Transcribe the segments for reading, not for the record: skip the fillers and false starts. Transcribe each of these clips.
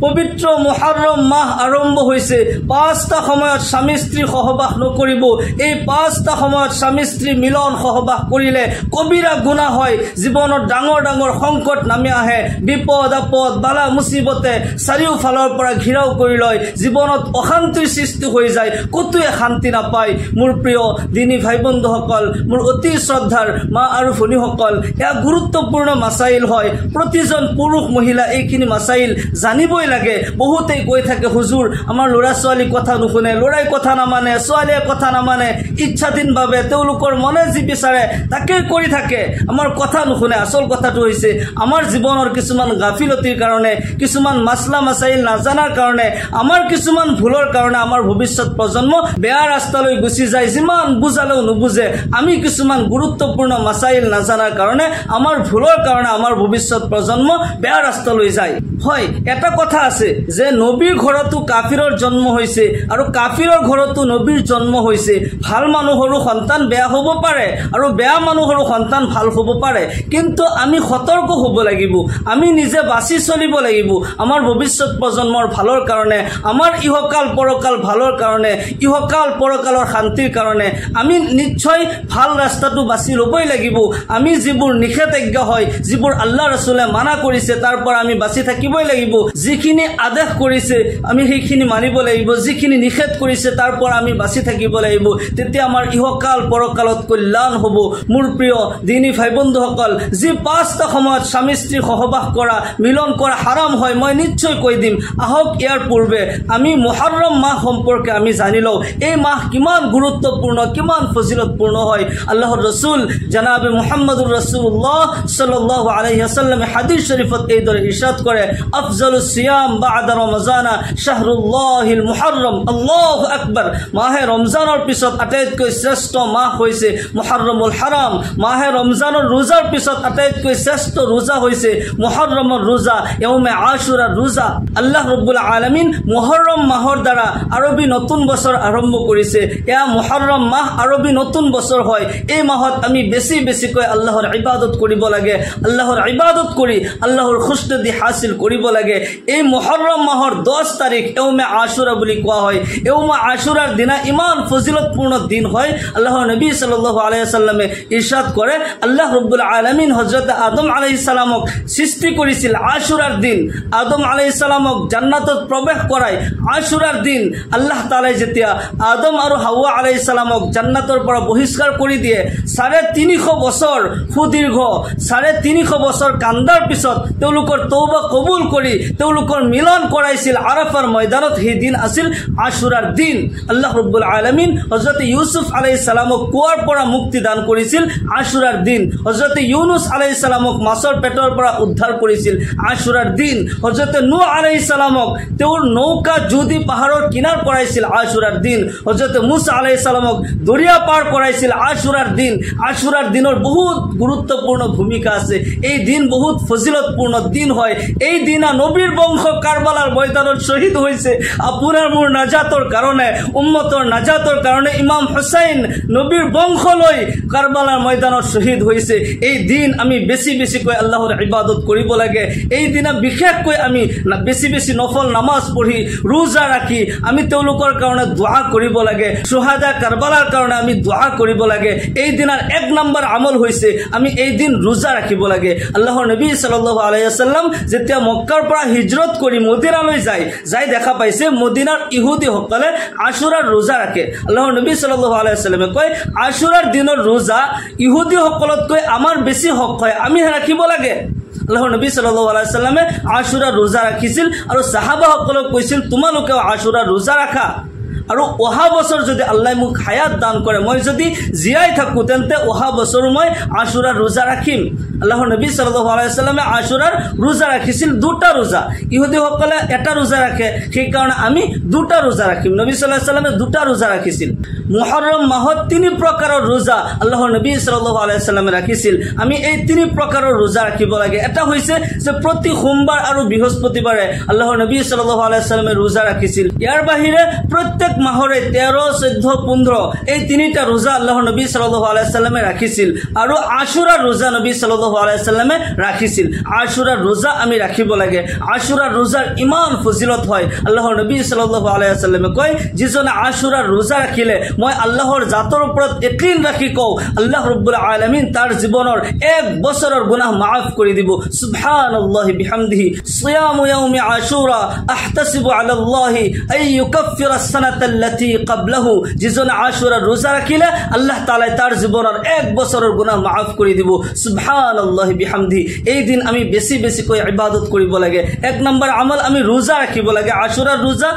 পবিত্ৰ মুহৰৰম মাহ আৰম্ভ হৈছে। 5টা সময়ত স্বামী স্ত্ৰী সহবাস নকৰিব। এই 5টা সময়ত স্বামী স্ত্ৰী মিলন সহবাস কৰিলে কবিৰা গুনাহ হয়। জীৱনত ডাঙৰ ডাঙৰ সংকট নামি আহে। বিপদ আপদ বালা মুসিবতে চাৰিওফালৰ পৰা ঘিৰাও কৰি লয়। জীৱনত অশান্তিৰ সৃষ্টি হৈ যায়, কতোৱে শান্তি নাপায়। মোৰ প্ৰিয় দিনী ভাই বন্ধুসকল, মোৰ অতি শ্ৰদ্ধাৰ মা আৰু ভনীসকল, এয়া গুৰুত্বপূৰ্ণ মাসাইল হয়। প্ৰতিজন পুৰুষ মহিলা এইখিনি মাসাইল জানিবই লাগে। বহুতেই কৈ থাকে, হুজুৰ আমাৰ ল'ৰা ছোৱালী কথা নুশুনে, ল'ৰাই কথা নামানে, ছোৱালীয়ে কথা নামানে, ইচ্ছাধীনভাৱে তেওঁলোকৰ মনে যি বিচাৰে তাকে কৰি থাকে, আমাৰ কথা নুশুনে। আচল কথাটো হৈছে আমাৰ জীৱনৰ কিছুমান গাফিলতিৰ কাৰণে, কিছুমান মাসলা মাসাইল নাজানাৰ কাৰণে, আমাৰ কিছুমান ভুলৰ কাৰণে আমাৰ ভৱিষ্যত প্ৰজন্ম বেয়া ৰাস্তালৈ গুচি যায়। যিমান বুজালেও নুবুজে। আমি কিছুমান গুৰুত্বপূৰ্ণ মাসাইল নাজানাৰ কাৰণে, আমাৰ ভুলৰ কাৰণে আমাৰ ভৱিষ্যত প্ৰজন্ম বেয়া ৰাস্তালৈ যায়। হয়, এটা কথা আছে যে নবীৰ ঘৰতো কাফিৰৰ জন্ম হৈছে আৰু কাফিৰৰ ঘৰতো নবীৰ জন্ম হৈছে। ভাল মানুহৰো সন্তান বেয়া হ'ব পাৰে আৰু বেয়া মানুহৰো সন্তান ভাল হ'ব পাৰে, কিন্তু আমি সতৰ্ক হ'ব লাগিব। আমি নিজে বাছি চলিব লাগিব আমাৰ ভৱিষ্যত প্ৰজন্মৰ ভালৰ কাৰণে, আমাৰ ইহকাল পৰকাল ভালৰ কাৰণে, ইহকাল পৰকালৰ শান্তিৰ কাৰণে। আমি নিশ্চয় ভাল ৰাস্তাটো বাছি ল'বই লাগিব। আমি যিবোৰ নিষেধাজ্ঞা হয়, যিবোৰ আল্লাহ ৰাসূলে মানা কৰিছে, তাৰ পৰা আমি বাছি থাকিবই লাগিব। যিখিনি আদেশ কৰিছে আমি সেইখিনি মানিব লাগিব, যিখিনি নিষেধ কৰিছে তাৰ পৰা আমি বাছি থাকিব লাগিব। তেতিয়া আমাৰ ইহকাল পৰকালত কল্যাণ হ'ব। মোৰ প্ৰিয় দিনী ভাই বন্ধুসকল, যি 5টা সময়ত স্বামী স্ত্ৰী সহবাস কৰা, মিলন কৰা হাৰাম হয়, মই নিশ্চয় কৈ দিম। আহক ইয়াৰ পূৰ্বে আমি মুহৰৰম মাহ সম্পৰ্কে আমি জানি লওঁ। এই মাহ কিমান গুৰুত্বপূৰ্ণ, কিমান ফজিলতপূৰ্ণ হয়। আল্লাহৰ ৰসূল জনাবে মুহাম্মদুৰ ৰাসূলুল্লাহ সাল্লাল্লাহু আলাইহি ওয়াসাল্লাম হাদিস শৰীফত এইদৰে ইৰশাদ কৰে, আফজালুস সিয়াম বা'দা ৰমজানা শাহৰুল্লাহিল মুহৰৰম। আল্লাহু আকবাৰ। মাহে ৰমজানৰ পিছত আটাইতকৈ শ্ৰেষ্ঠ মাহ হৈছে মুহৰৰমুল হাৰাম। মাহে ৰমজানৰ ৰোজাৰ পিছত আটাইতকৈ শ্ৰেষ্ঠ ৰোজা হৈছে মুহৰৰমৰ ৰোজা, ইয়ৌমে আশুৰাৰ ৰোজা। আল্লাহ ৰব্বুল আলামিন মুহৰৰম মাহৰ দ্বাৰা আৰবী নতুন বছৰ আৰম্ভ কৰিছে। এয়া মুহৰৰম মাহ আৰবী নতুন বছৰ হয়। এই মাহত আমি বেছি বেছিকৈ আল্লাহৰ ইবাদত কৰিব লাগে। আল্লাহৰ ইবাদত কৰি আল্লাহৰ খুশনদি হাসিল কৰিব লাগে। এই মুহৰৰম মাহৰ 10 তাৰিখ ইয়ৌমে আশুৰা বুলি কোৱা হয়। ইয়ৌমে আশুৰাৰ দিনা ইমান ফজিলতপূৰ্ণ দিন হয়। আল্লাহৰ নবী সাল্লাল্লাহু আলাইহি ওয়াসাল্লামে ইৰশাদ কৰে, আল্লাহ ৰব্বুল আলামিন হযৰত আদম আলাইহিস সালামক সৃষ্টি কৰিছিল আশুৰাৰ দিন। আদম আলাইহিস সালামক জান্নাতত প্ৰৱেশ কৰায় আশুৰাৰ দিন। আল্লাহ তাআলাই যেতিয়া আদম আৰু হাওয়া আলাইহিস সালামক জান্নাতৰ পৰা বহিষ্কাৰ কৰি দিয়ে, 350 বছৰ সুদীৰ্ঘ 350 বছৰ কান্দাৰ পিছত তেওঁলোকৰ তওবা কবুল কৰি তেওঁলোকৰ মিলন কৰাইছিল আৰাফাৰ ময়দানত। সেই দিন আছিল আশুৰাৰ দিন। আল্লাহ ৰব্বুল আলামিন হযৰত ইউসুফ আলাইহিস সালামক কুৱাৰ পৰা মুক্তি দান কৰিছিল আশুৰাৰ দিন। হযৰত ইউনুস আলাইহিস সালামক মাছৰ পেটৰ পৰা উদ্ধাৰ কৰিছিল আশুৰাৰ দিন। হযৰত নূহ আলাইহিস সালামক তেওঁৰ নৌকা জুদি পাহাৰৰ কিনাৰ কৰাইছিল আশুৰাৰ দিন। হযৰত মুসা আলাইহিস সালামক দৰিয়া পাৰ কৰাইছিল আশুৰাৰ দিন। আশুৰাৰ দিনৰ বহুত গুৰুত্বপূৰ্ণ ভূমিকা আছে। এই দিন বহুত ফজিলতপূৰ্ণ দিন হয়। এই দিনা নবীৰ বংশ কাৰবালাৰ ময়দানত শহীদ হৈছে। আপোনাৰ মোৰ নাজাতৰ কাৰণে, উম্মতৰ নাজাতৰ কাৰণে ইমাম হুসাইন নবীৰ বংশ লৈ কাৰবালাৰ ময়দানত শহীদ হৈছে। এই দিন আমি বেছি বেছিকৈ আল্লাহৰ ইবাদত কৰিব লাগে। এই দিনা বিশেষকৈ আমি বেছি বেছি নফল নামাজ পঢ়ি ৰোজা ৰাখি আমি তেওঁলোকৰ কাৰণে দোয়া কৰিব লাগে। শুহাদা কাৰবালাৰ কাৰণে আমি দোয়া কৰিব লাগে। এই দিনাৰ 1 নম্বৰ আমল হৈছে আমি এই দিন ৰোজা ৰাখিব লাগে। আল্লাহৰ নবী সাল্লাল্লাহু আলাইহি ওয়াসাল্লাম যেতিয়া মক্কাৰ পৰা হিজৰত কৰি মদিনালৈ যাই দেখা পাইছে মদিনাৰ ইহুদীসকলে আশুৰাৰ ৰোজা ৰাখে। আল্লাহৰ নবী সাল্লাল্লাহু আলাইহি ওয়াসাল্লামে কয়, আশুৰাৰ দিনৰ ৰোজা ইহুদীসকলতকৈ আমাৰ বেছি হক হয়, আমি ৰাখিব লাগে। আল্লাহৰ নবী সাল্লাল্লাহু আলাইহি ওয়াসাল্লামে আশুৰাৰ ৰোজা ৰাখিছিল আৰু সাহাবাসকলক কৈছিল, তোমালোকেও আশুৰাৰ ৰোজা ৰাখা। আৰু অহা বছৰ যদি আল্লাহ মোক হায়াত দান কৰে, মই যদি জীয়াই থাকো, তেন্তে অহা বছৰ মই আশুৰাৰ ৰোজা ৰাখিম। আল্লাহৰ নবী সাল্লাল্লাহু আলাইহি ওয়াসাল্লামে আশুৰাৰ ৰোজা ৰাখিছিল 2টা ৰোজা। ইহুদীসকলে 1টা ৰোজা ৰাখে, সেই কাৰণে আমি 2টা ৰোজা ৰাখিম। নবী সাল্লাল্লাহু আলাইহি ওয়াসাল্লামে 2টা ৰোজা ৰাখিছিল। মুহৰৰম মাহত 3 প্ৰকাৰৰ ৰোজা আল্লাহৰ নবী সাল্লাল্লাহু আলাইহি ওয়াসাল্লামে ৰাখিছিল। আমি এই 3 প্ৰকাৰৰ ৰোজা ৰাখিব লাগে। এটা হৈছে যে প্ৰতি সোমবাৰ আৰু বৃহস্পতিবাৰে আল্লাহৰ নবী সাল্লাল্লাহু আলাইহি ওয়াসাল্লামে ৰোজা ৰাখিছিল। ইয়াৰ বাহিৰে প্ৰত্যেক মাহৰে 13, 14, 15 এই তিনিটা ৰোজা আল্লাহৰ নবী সাল্লাল্লাহু আলাইহি সাল্লামে ৰাখিছিল আৰু আশুৰাৰ ৰোজা নবী সাল্লাল্লাহু আলাইহি সাল্লামে ৰাখিছিল আশুৰাৰ ৰোজা আমি ৰাখিব লাগে আশুৰাৰ ৰোজাৰ ইমান ফজিলত হয় আল্লাহৰ নবী সাল্লাল্লাহু আলাইহি সাল্লামে কয় যিজনে আশুৰাৰ ৰোজা ৰাখিলে মই আল্লাহৰ জাতৰ ওপৰত ইয়াকিন ৰাখি কওঁ আল্লাহ ৰাব্বুল আলামিন তাৰ জীৱনৰ 1 বছৰৰ গুনাহ মাফ কৰি দিব সুবহানাল্লাহি বিহামদিহি সিয়ামু ইয়াউমি আশুৰা আহতাসিবু আলাল্লাহি আই ইউকাফিৰা সানাতাল্লাতী ক্বাবলাহু যিজনে আশুৰাৰ ৰোজা ৰাখিলে আল্লাহ তাআলা তাৰ জীৱনৰ 1 বছৰৰ গুনাহ মাফ কৰি দিব সুবহানাল্লাহি বিহামদিহি এই দিন আমি বেছি বেছিকৈ ইবাদত কৰিব লাগে 1 নম্বৰ আমল আমি ৰোজা ৰাখিব লাগে আশুৰাৰ ৰোজা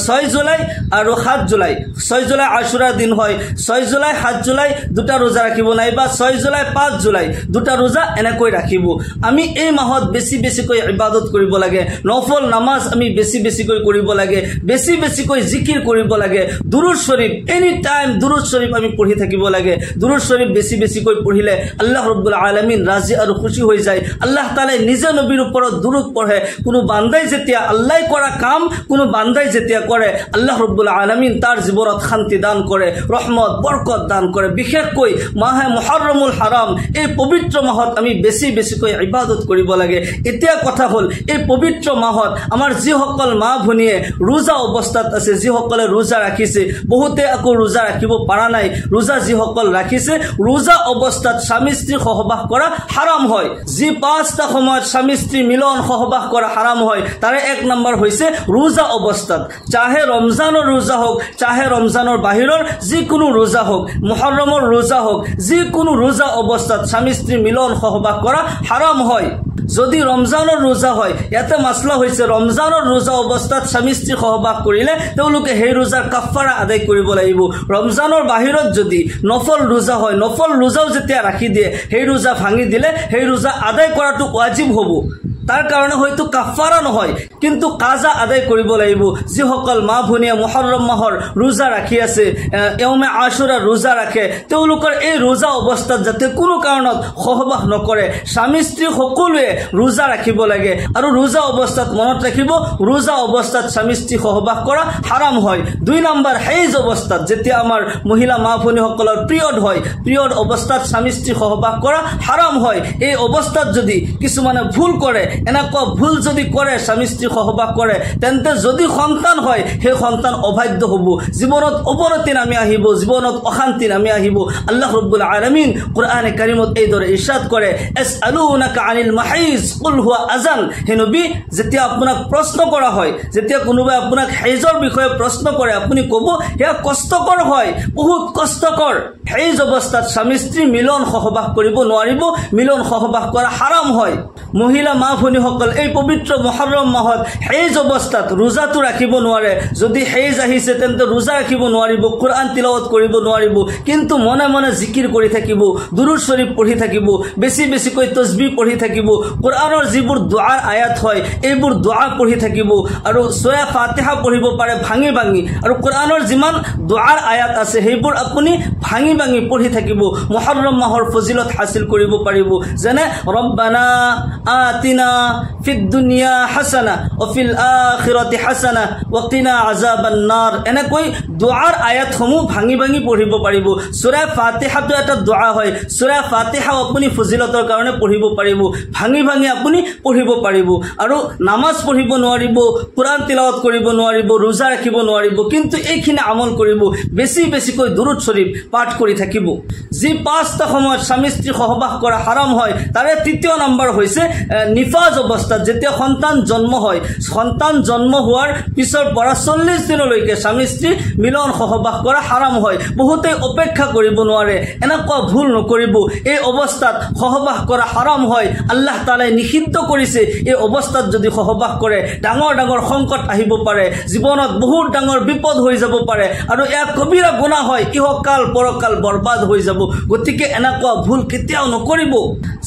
6 জুলাই আৰু 7 জুলাই 6 জুলাই আশুৰাৰ দিন হয় 6 জুলাই 7 জুলাই দুটা ৰোজা ৰাখিব নাইবা 6 জুলাই 5 জুলাই দুটা ৰোজা এনেকৈ ৰাখিব আমি এই মাহত বেছি বেছিকৈ ইবাদত কৰিব লাগে নফল নামাজ আমি বেছি বেছিকৈ কৰিব লাগে বেছি বেছিকৈ জিকিৰ কৰিব লাগে দুৰুদ শৰীফ এনি টাইম দুৰুদ শৰীফ আমি পঢ়ি থাকিব লাগে দুৰুদ শৰীফ বেছি বেছিকৈ পঢ়িলে আল্লাহ ৰাব্বুল আলামিন ৰাজি আৰু খুশি হৈ যায় আল্লাহ তাআলা নিজে নবীৰ ওপৰত দুৰুদ পঢ়ে কোনো বান্দাই যেতিয়া আল্লাহ কৰা কাম কোনো বান্দাই যেতিয়া কৰে আল্লাহ ৰাব্বুল আলামিন তাৰ জীৱনত শান্তি দান কৰে ৰহমত বৰকত দান কৰে বিশেষকৈ মাহে মুহৰৰমুল হাৰাম এই পবিত্ৰ মাহত আমি বেছি বেছিকৈ ইবাদত কৰিব লাগে এতিয়া কথা হল এই পবিত্ৰ মাহত আমাৰ যিসকল মা ভনীয়ে ৰোজা অৱস্থাত আছে যিসকলে ৰোজা ৰাখিছে বহুতে আকৌ ৰোজা ৰাখিব পৰা নাই ৰোজা যিসকল ৰাখিছে ৰোজা অৱস্থাত স্বামী স্ত্ৰী সহবাস কৰা হাৰাম হয় যি 5টা সময়ত স্বামী স্ত্ৰী মিলন সহবাস কৰা হাৰাম হয় তাৰে 1 নম্বৰ হৈছে ৰোজা অৱস্থাত চাহে ৰমজানৰ ৰোজা হোক চাহে ৰমজানৰ বাহিৰৰ যিকোনো ৰোজা হোক মুহৰৰমৰ ৰোজা হোক যিকোনো ৰোজা অৱস্থাত স্বামী স্ত্ৰী মিলন সহবাস কৰা হাৰাম হয় যদি ৰমজানৰ ৰোজা হয় ইয়াতে মাসলা হৈছে ৰমজানৰ ৰোজা অৱস্থাত স্বামী স্ত্ৰী সহবাস কৰিলে তেওঁলোকে সেই ৰোজাৰ কাফাৰা আদায় কৰিব লাগিব ৰমজানৰ বাহিৰত যদি নফল ৰোজা হয় নফল ৰোজাও যেতিয়া ৰাখি দিয়ে সেই ৰোজা ভাঙি দিলে সেই ৰোজা আদায় কৰাটো ওয়াজিব হ'ব তাৰ কাৰণে হয়তো কাফাৰা নহয় কিন্তু কাজা আদায় কৰিব লাগিব যিসকল মা ভনীয়ে মুহৰৰম মাহৰ ৰোজা ৰাখি আছে ইয়াউমে আশুৰা ৰোজা ৰাখে তেওঁলোকৰ এই ৰোজা অৱস্থাত যাতে কোনো কাৰণত সহবাস নকৰে স্বামী স্ত্ৰী সকলোৱে ৰোজা ৰাখিব লাগে আৰু ৰোজা অৱস্থাত মনত ৰাখিব ৰোজা অৱস্থাত স্বামী স্ত্ৰী সহবাস কৰা হাৰাম হয় 2 নম্বৰ হেজ অৱস্থাত যেতিয়া আমাৰ মহিলা মা ভনীসকলৰ পিৰিয়ড হয় পিৰিয়ড অৱস্থাত স্বামী স্ত্ৰী সহবাস কৰা হাৰাম হয় এই অৱস্থাত যদি কিছুমানে ভুল কৰে এনেকুৱা ভুল যদি কৰে স্বামী স্ত্ৰী সহবাস কৰে তেন্তে যদি সন্তান হয় সেই সন্তান অবাধ্য হ'ব জীৱনত অৱনতি নামি আহিব জীৱনত অশান্তি নামি আহিব আল্লাহ ৰাব্বুল আলামিন কোৰআনে কাৰীমত এই দৰে ইৰশাদ কৰে আসআলুনাকা আনিল মাহিজ কুল হুয়া আযান হে নবী যেতিয়া আপোনাক প্ৰশ্ন কৰা হয় যেতিয়া কোনোবাই আপোনাক হেজৰ বিষয়ে প্ৰশ্ন কৰে আপুনি ক'ব হে কষ্টকৰ হয় বহুত কষ্টকৰ হেজ অৱস্থাত স্বামী স্ত্ৰী মিলন সহবাস কৰিব নোৱাৰিব মিলন সহবাস কৰা হাৰাম হয় মহিলা মা ভনীসকল এই পবিত্ৰ মুহৰৰম মাহত হেজ অৱস্থাত ৰোজাটো ৰাখিব নোৱাৰে যদি হেজ আহিছে তেন্তে ৰোজা ৰাখিব নোৱাৰিব কোৰআন তিলাওয়াত কৰিব নোৱাৰিব কিন্তু মনে মনে জিকিৰ কৰি থাকিব দুৰুদ শৰীফ পঢ়ি থাকিব বেছি বেছিকৈ তাসবিহ পঢ়ি থাকিব কোৰআনৰ যিবোৰ দুআৰ আয়াত হয় এইবোৰ দুআ পঢ়ি থাকিব আৰু সূৰা ফাতিহা পঢ়িব পাৰে ভাঙি ভাঙি আৰু কোৰআনৰ যিমান দুআৰ আয়াত আছে সেইবোৰ আপুনি ভাঙি ভাঙি পঢ়ি থাকিব মুহৰৰম মাহৰ ফজিলত হাসিল কৰিব পাৰিব যেনে ৰব্বানা আতিনা ফিদ দুনিয়া হাসানা ও ফিল আখিৰাতি হাসানা ওয়া কিনা আযাবান নাৰ এনেকৈ দুআৰ আয়াত সমূহ ভাঙি ভাঙি পঢ়িব পাৰিব সূৰা ফাতিহাটো এটা দুআ হয় সূৰা ফাতিহা আপুনি ফজিলতৰ কাৰণে পঢ়িব পাৰিব ভাঙি ভাঙি আপুনি পঢ়িব পাৰিব আৰু নামাজ পঢ়িব নোৱাৰিব কোৰআন তিলাওয়াত কৰিব নোৱাৰিব ৰোজা ৰাখিব নোৱাৰিব কিন্তু এইখিনি আমল কৰিব বেছি বেছিকৈ দুৰুদ শৰীফ পাঠ কৰি থাকিব যি 5টা সময়ত স্বামী স্ত্ৰী সহবাস কৰা হাৰাম হয় তাৰে 3য় নম্বৰ হৈছে নিফাজ অৱস্থাত যেতিয়া সন্তান জন্ম হয় সন্তান জন্ম হোৱাৰ পিছৰ পৰা 40 দিনলৈকে স্বামী স্ত্ৰী মিলন সহবাস কৰা হাৰাম হয় বহুতে অপেক্ষা কৰিব নোৱাৰে এনেকুৱা ভুল নকৰিব এই অৱস্থাত সহবাস কৰা হাৰাম হয় আল্লাহ তাআলাই নিষিদ্ধ কৰিছে এই অৱস্থাত যদি সহবাস কৰে ডাঙৰ ডাঙৰ সংকট আহিব পাৰে জীৱনত বহুত ডাঙৰ বিপদ হৈ যাব পাৰে আৰু এক কবিৰা গুনাহ হয় ইহকাল পৰকাল বৰবাদ হৈ যাব গতিকে এনেকুৱা ভুল কেতিয়াও নকৰিব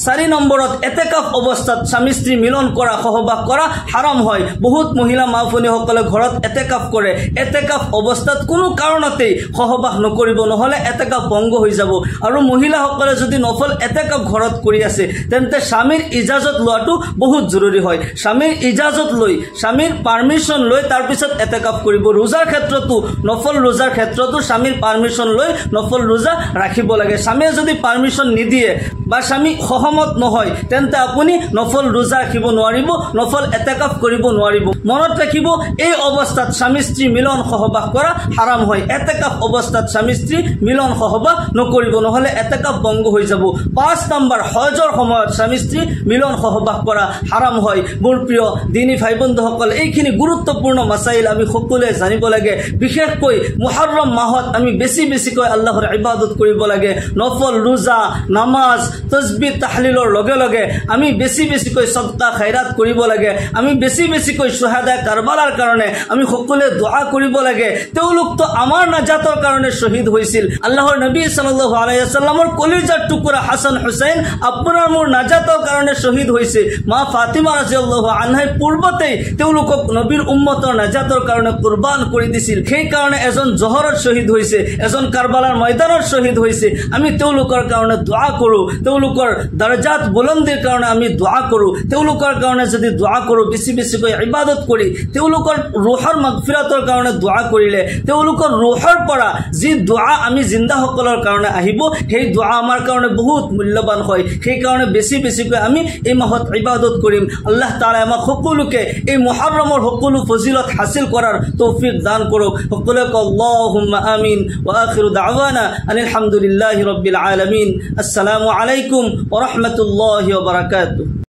4 নম্বৰত এতেকাফ অৱস্থাত স্বামী স্ত্ৰী মিলন কৰা সহবাস কৰা হাৰাম হয় বহুত মহিলা মা ভনীসকলে ঘৰত এতেকাফ কৰে এতেকাফ অৱস্থাত কোনো কাৰণতেই সহবাস নকৰিব নহলে এতেকাফ ভংগ হৈ যাব আৰু মহিলাসকলে যদি নফল এতেকাফ ঘৰত কৰি আছে তেন্তে স্বামীৰ ইজাজত লোৱাটো বহুত জৰুৰী হয় স্বামীৰ ইজাজত লৈ স্বামীৰ পাৰমিশন লৈ তাৰ পিছত এতেকাফ কৰিব ৰোজাৰ ক্ষেত্ৰতো নফল ৰোজাৰ ক্ষেত্ৰতো স্বামীৰ পাৰমিশন লৈ নফল ৰোজা ৰাখিব লাগে স্বামীয়ে যদি পাৰমিশন নিদিয়ে বা স্বামী সহমত নহয় তেন্তে আপুনি নফল ৰোজা ৰাখিব নোৱাৰিব নফল এতেকাফ কৰিব নোৱাৰিব মনত ৰাখিব এই অৱস্থাত স্বামী স্ত্ৰী মিলন সহবাস কৰা হাৰাম হয় এতেকাফ অৱস্থাত স্বামী স্ত্ৰী মিলন সহবাস নকৰিব নহলে এতেকাফ ভংগ হৈ যাব 5 নম্বৰ হজৰ সময়ত স্বামী স্ত্ৰী মিলন সহবাস কৰা হাৰাম হয় মোৰ প্ৰিয় দিনী ভাই বন্ধুসকল এইখিনি গুৰুত্বপূৰ্ণ মাসাইল আমি সকলোৱে জানিব লাগে বিশেষকৈ মুহৰৰম মাহত আমি বেছিকৈ আল্লাহৰ ইবাদত কৰিব লাগে নফল ৰোজা নামাজ তসবিহ তাহলিলৰ লগে লগে আমি বেছিকৈ সদকা খায়ৰাত কৰিব লাগে আমি বেছিকৈ শুহাদা কাৰবালাৰ কাৰণে আমি সকলোৱে দোয়া কৰিব লাগে তেওঁলোক তো আমাৰ নাজাতৰ কাৰণে শহীদ হৈছিল আল্লাহৰ নবী সাল্লাল্লাহু আলাইহি ওয়াসাল্লামৰ কলিজাৰ টুকুৰা হাসান হুসাইন আপোনাৰ মোৰ নাজাতৰ কাৰণে শহীদ হৈছে মা ফাতিমা ৰাদিয়াল্লাহু আনহা পূৰ্বতেই তেওঁলোকক নবীৰ উম্মতৰ নাজাতৰ কাৰণে কুৰবান কৰি দিছিল সেই কাৰণে এজন জহৰত শহীদ হৈছে এজন কাৰবালাৰ ময়দানত শহীদ হৈছে আমি তেওঁলোকৰ কাৰণে দোয়া কৰো তেওঁলোকৰ দৰজাত বুলন্দিৰ কাৰণে আমি দোয়া কৰো তেওঁলোকৰ কাৰণে যদি দোয়া কৰো বেছিকৈ ইবাদত কৰি তেওঁলোকৰ ৰুহৰ মাগফিৰাতৰ কাৰণে দোয়া কৰিলে তেওঁলোকৰ ৰুহৰ পৰা যি দোয়া আমি জিন্দাসকলৰ কাৰণে আহিব সেই দোয়া আমাৰ কাৰণে বহুত মূল্যৱান হয় সেই কাৰণে বেছিকৈ আমি এই মাহত ইবাদত কৰিম আল্লাহ তাআলা আমাক সকলোকে এই মুহৰৰমৰ সকলো ফজিলত হাসিল কৰাৰ তৌফিক দান কৰক সকলোকে আল্লাহুম্মা আমিন ওয়া আখিৰু দাওয়ানা আলহামদুলিল্লাহি ৰাব্বিল আলামিন আসসালামু আলাইকুম ওয়া ৰাহমাতুল্লাহি ওয়া বাৰাকাতুহু